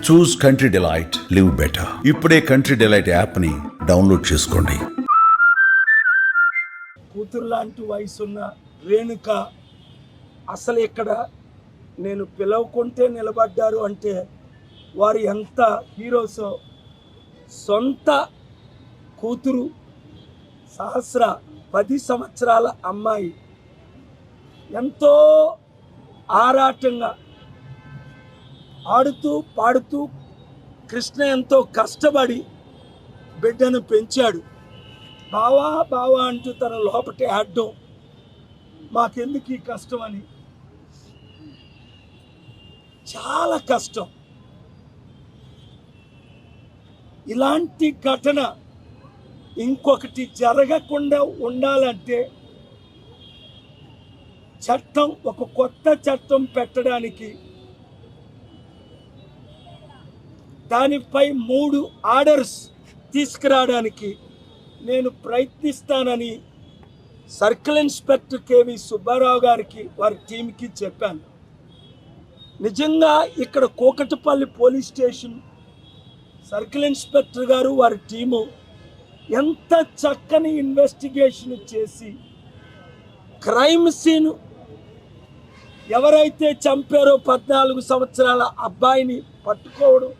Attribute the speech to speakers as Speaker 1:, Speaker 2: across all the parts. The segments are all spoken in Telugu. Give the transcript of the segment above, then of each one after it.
Speaker 1: చూస్ కంట్రీ డిలైట్, లివ్ బెటర్. ఇప్పుడే కంట్రీ డిలైట్ యాప్ని డౌన్లోడ్ చేసుకోండి.
Speaker 2: కూతురు లాంటి వయసున్న రేణుక అసలు ఇక్కడ నేను పిలవకుంటే నిలబడ్డారు అంటే వారు ఎంత హీరోసో. సొంత కూతురు సహస్ర 10 సంవత్సరాల అమ్మాయి ఎంతో ఆరాటంగా ఆడుతూ పాడుతూ కృష్ణ ఎంతో కష్టపడి బిడ్డను పెంచాడు. బావా బావా అంటూ తన లోపటి ఆడడం, మాకెందుకు ఈ కష్టం అని. చాలా కష్టం. ఇలాంటి ఘటన ఇంకొకటి జరగకుండా ఉండాలంటే చట్టం, ఒక కొత్త చట్టం పెట్టడానికి, దానిపై 3 ఆర్డర్స్ తీసుకురావడానికి నేను ప్రయత్నిస్తానని సర్కిల్ ఇన్స్పెక్టర్ కేవి సుబ్బారావు గారికి వారి టీంకి చెప్పాను. నిజంగా ఇక్కడ Kukatpally police station circle inspector గారు వారి టీము ఎంత చక్కని ఇన్వెస్టిగేషన్ చేసి క్రైమ్ సీన్ ఎవరైతే చంపారో 14 సంవత్సరాల అబ్బాయిని పట్టుకోవడం,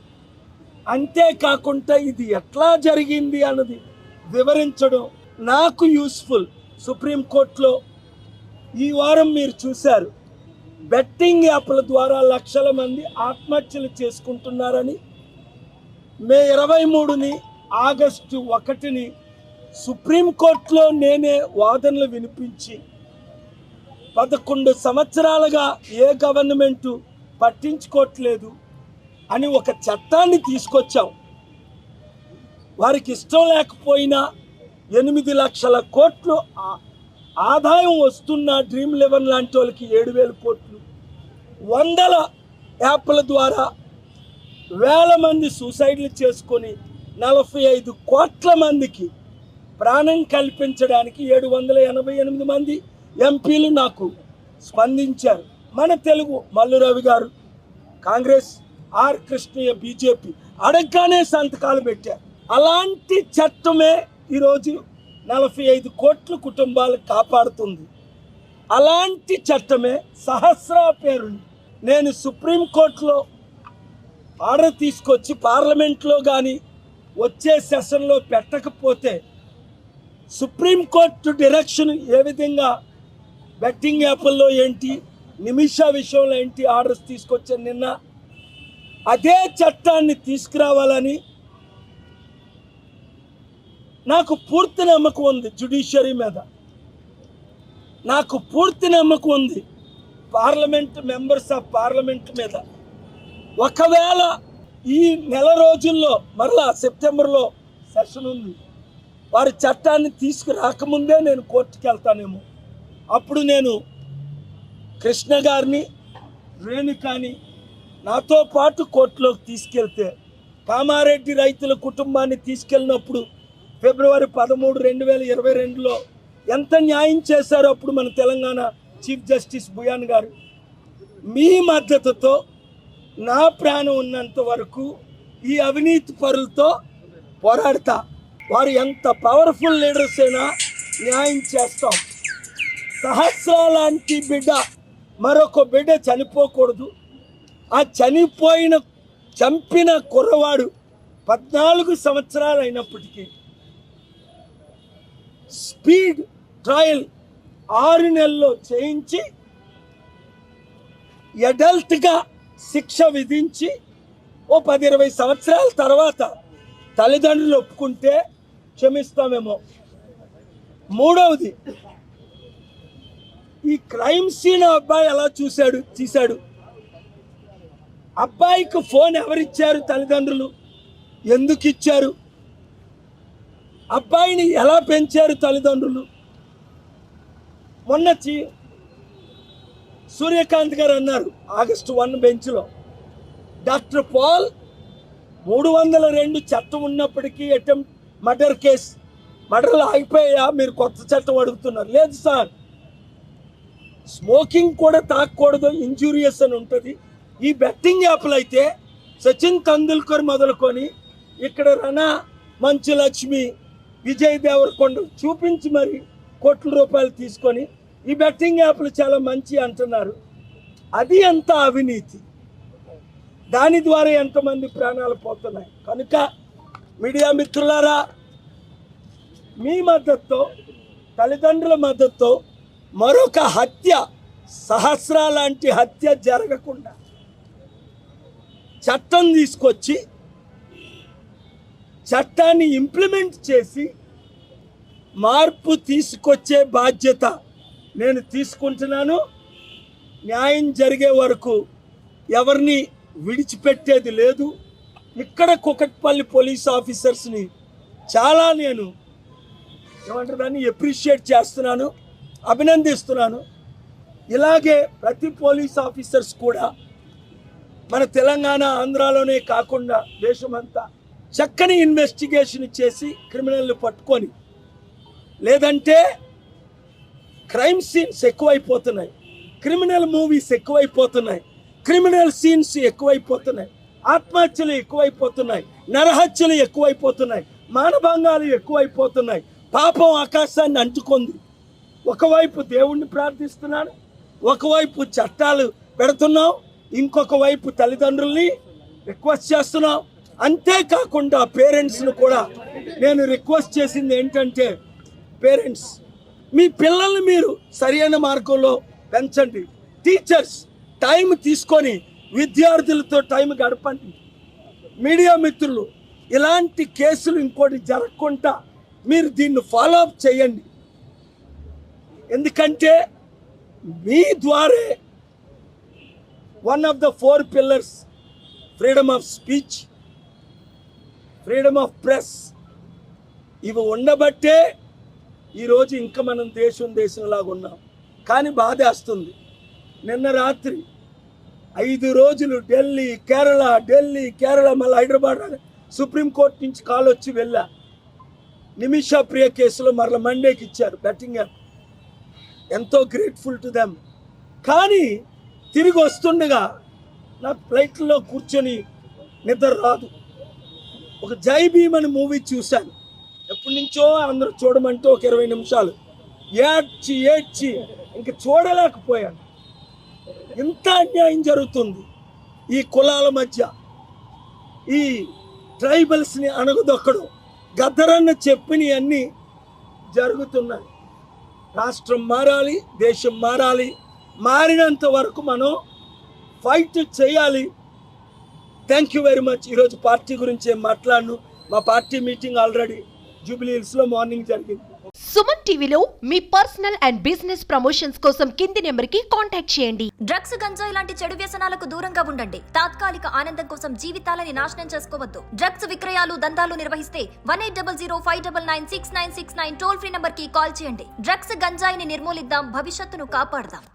Speaker 2: అంతేకాకుండా ఇది ఎట్లా జరిగింది అన్నది వివరించడం నాకు యూస్ఫుల్. సుప్రీంకోర్టులో ఈ వారం మీరు చూశారు, బెట్టింగ్ యాప్ల ద్వారా లక్షల మంది ఆత్మహత్యలు చేసుకుంటున్నారని మే 23ని ఆగస్టు 1ని సుప్రీంకోర్టులో నేనే వాదనలు వినిపించి 11 సంవత్సరాలుగా ఏ గవర్నమెంటు పట్టించుకోవట్లేదు అని ఒక చట్టాన్ని తీసుకొచ్చాం. వారికి ఇష్టం లేకపోయినా 8 లక్షల కోట్లు ఆదాయం వస్తున్న డ్రీమ్11 లాంటి వాళ్ళకి 7,000 కోట్లు, 100 యాప్ల ద్వారా వేల మంది సూసైడ్లు చేసుకొని 45 కోట్ల మందికి ప్రాణం కల్పించడానికి 788 మంది ఎంపీలు నాకు స్పందించారు. మన తెలుగు మల్లు రవి గారు కాంగ్రెస్, ఆర్ కృష్ణయ్య బీజేపీ అడగగానే సంతకాలు పెట్టారు. అలాంటి చట్టమే ఈరోజు 45 కోట్ల కుటుంబాలు కాపాడుతుంది. అలాంటి చట్టమే సహస్ర పేరుని నేను సుప్రీంకోర్టులో ఆర్డర్ తీసుకొచ్చి పార్లమెంట్లో కానీ వచ్చే సెషన్లో పెట్టకపోతే సుప్రీంకోర్టు డైరెక్షన్ ఏ విధంగా బెట్టింగ్ యాప్ల్లో ఏంటి, నిమిషా విషయంలో ఏంటి ఆర్డర్స్ తీసుకొచ్చాను నిన్న, అదే చట్టాన్ని తీసుకురావాలని నాకు పూర్తి నమ్మకం ఉంది. జ్యుడిషియరీ మీద నాకు పూర్తి నమ్మకం ఉంది. పార్లమెంట్ మెంబర్స్ ఆఫ్ పార్లమెంట్ మీద ఒకవేళ ఈ నెల రోజుల్లో మరలా సెప్టెంబర్లో సెషన్ ఉంది, వారి చట్టాన్ని తీసుకురాకముందే నేను కోర్టుకి వెళ్తానేమో. అప్పుడు నేను కృష్ణ గారిని, రేణుకాని నాతో పాటు కోర్టులోకి తీసుకెళ్తే, కామారెడ్డి రైతుల కుటుంబాన్ని తీసుకెళ్ళినప్పుడు ఫిబ్రవరి 13, 2022లో ఎంత న్యాయం చేశారో అప్పుడు మన తెలంగాణ చీఫ్ జస్టిస్ బుయాన్ గారు. మీ మద్దతుతో నా ప్రాణం ఉన్నంత వరకు ఈ అవినీతి పరులతో పోరాడతా. వారు ఎంత పవర్ఫుల్ లీడర్స్ అయినా న్యాయం చేస్తాం. సహస్ర లాంటి బిడ్డ, మరొక బిడ్డ చనిపోకూడదు. ఆ చంపిన కుర్రవాడు 14 సంవత్సరాలు అయినప్పటికీ స్పీడ్ ట్రయల్ 6 నెలల్లో చేయించి అడల్ట్గా శిక్ష విధించి ఓ 10-20 సంవత్సరాల తర్వాత తల్లిదండ్రులు ఒప్పుకుంటే క్షమిస్తామేమో. మూడవది, ఈ క్రైమ్ సీన్ అబ్బాయి ఎలా తీశాడు. అబ్బాయికి ఫోన్ ఎవరిచ్చారు? తల్లిదండ్రులు. ఎందుకు ఇచ్చారు? అబ్బాయిని ఎలా పెంచారు తల్లిదండ్రులు? మొన్న సూర్యకాంత్ గారు అన్నారు ఆగస్టు 1 బెంచ్లో, డాక్టర్ పాల్ 302 చట్టం ఉన్నప్పటికీ అటెంప్ట్ మర్డర్ కేసు, మర్డర్లు ఆగిపోయా, మీరు కొత్త చట్టం అడుగుతున్నారు. లేదు సార్, స్మోకింగ్ కూడా తాగకూడదు, ఇంజూరియస్ అని ఉంటుంది. ఈ బెట్టింగ్ యాప్లు అయితే సచిన్ తెందుల్కర్ మొదలుకొని ఇక్కడ రనా, మంచు లక్ష్మి, విజయ్ దేవరకొండ చూపించి మరి కోట్ల రూపాయలు తీసుకొని ఈ బెట్టింగ్ యాప్లు చాలా మంచి అంటున్నారు. అది ఎంత అవినీతి, దాని ద్వారా ఎంతమంది ప్రాణాలు పోతున్నాయి. కనుక మీడియా మిత్రులారా, మీ మద్దతుతో, తల్లిదండ్రుల మద్దతుతో మరొక హత్య, సహస్ర లాంటి హత్య జరగకుండా చట్టం తీసుకొచ్చి చట్టాన్ని ఇంప్లిమెంట్ చేసి మార్పు తీసుకొచ్చే బాధ్యత నేను తీసుకుంటున్నాను. న్యాయం జరిగే వరకు ఎవరిని విడిచిపెట్టేది లేదు. ఇక్కడ కుకట్పల్లి పోలీస్ ఆఫీసర్స్ని చాలా నేను ఏమంటారు దాన్ని ఎప్రిషియేట్ చేస్తున్నాను, అభినందిస్తున్నాను. ఇలాగే ప్రతి పోలీస్ ఆఫీసర్స్ కూడా మన తెలంగాణ, ఆంధ్రాలోనే కాకుండా దేశమంతా చక్కని ఇన్వెస్టిగేషన్ చేసి క్రిమినల్ని పట్టుకొని, లేదంటే క్రైమ్ సీన్స్ ఎక్కువైపోతున్నాయి, క్రిమినల్ మూవీస్ ఎక్కువైపోతున్నాయి, క్రిమినల్ సీన్స్ ఎక్కువైపోతున్నాయి, ఆత్మహత్యలు ఎక్కువైపోతున్నాయి, నరహత్యలు ఎక్కువైపోతున్నాయి, మానభంగాలు ఎక్కువైపోతున్నాయి. పాపం ఆకాశాన్ని అంటుకుంది. ఒకవైపు దేవుణ్ణి ప్రార్థిస్తున్నాను, ఒకవైపు చట్టాలు పెడుతున్నాం, ఇంకొక వైపు తల్లిదండ్రుల్ని రిక్వెస్ట్ చేస్తున్నాం. అంతేకాకుండా పేరెంట్స్ను కూడా నేను రిక్వెస్ట్ చేసింది ఏంటంటే, పేరెంట్స్ మీ పిల్లల్ని మీరు సరైన మార్గంలో పెంచండి. టీచర్స్ టైం తీసుకొని విద్యార్థులతో టైం గడపండి. మీడియా మిత్రులు ఇలాంటి కేసులు ఇంకోటి జరగకుండా మీరు దీన్ని ఫాలో అప్ చేయండి. ఎందుకంటే మీ ద్వారే one of the 4 pillars, freedom of speech, freedom of press, ఇవి ఉండబట్టే ఈరోజు ఇంకా మనం దేశంలాగా ఉన్నాం. కానీ బాధేస్తుంది. నిన్న రాత్రి 5 రోజులు ఢిల్లీ కేరళ మళ్ళీ హైదరాబాద్ సుప్రీంకోర్టు నుంచి కాల్ వచ్చి వెళ్ళా. నిమిషా ప్రియ కేసులో మరల మండేకి ఇచ్చారు బెట్టింగ్ యాప్. ఎంతో గ్రేట్ఫుల్ టు దెమ్. కానీ తిరిగి వస్తుండగా నాకు ఫ్లైట్లో కూర్చొని నిద్ర రాదు. ఒక జై భీమ్ అని మూవీ చూశాను. ఎప్పటి నుంచో అందరూ చూడమంటే ఒక 20 నిమిషాలు ఏడ్చి ఇంక చూడలేకపోయాను. ఇంత అన్యాయం జరుగుతుంది ఈ కులాల మధ్య, ఈ ట్రైబల్స్ని అణగదొక్కడం, గద్దరన్న చెప్పినవన్నీ జరుగుతున్నాయి. రాష్ట్రం మారాలి, దేశం మారాలి. మారినంత వరకు మనం ఫైట్ చేయాలి. Thank you very much. ఈరోజు పార్టీ గురించి ఏం మాట్లాడను. మా పార్టీ మీటింగ్ ఆల్రెడీ జూబ్లీ హిల్స్లో మార్నింగ్ జరిగింది.
Speaker 3: సుమన్ టీవీలో మీ పర్సనల్ అండ్ బిజినెస్ ప్రమోషన్స్ కోసం కింది నెంబర్కి కాంటాక్ట్ చేయండి.
Speaker 4: డ్రగ్స్, గంజాయి లాంటి చెడు వ్యసనాలకు దూరంగా ఉండండి. తాత్కాలిక ఆనందం కోసం జీవితాలని నాశనం చేసుకోవద్దు. డ్రగ్స్ విక్రయాలు, దందాలు నిర్వహిస్తే 180059969969 టోల్ ఫ్రీ నంబర్ కి కాల్ చేయండి. డ్రగ్స్, గంజాయిని నిర్మూలిద్దాం, భవిష్యత్తును కాపాడదాం.